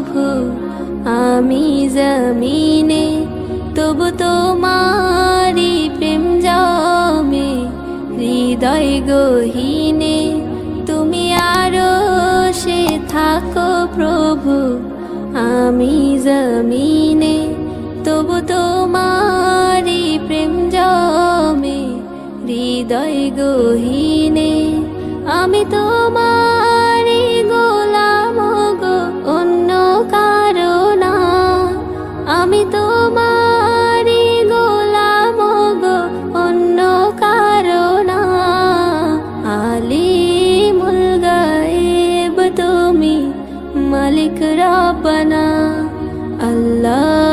প্রভু আমি জমিনে, তবু তোমারি প্রেম জমে হৃদয় গহীনে। তুমি আরো সে থাকো প্রভু আমি জমিনে, তবু তোমারি প্রেম জমে হৃদয় গহীনে। আমি তোমারি গোলাম গো, অন্য কারো না। আমি তোমারি গোলাম গো, অন্য কারো না। আলিমুল গায়েব তুমি, মালিক রব্বানা। আল্লাহ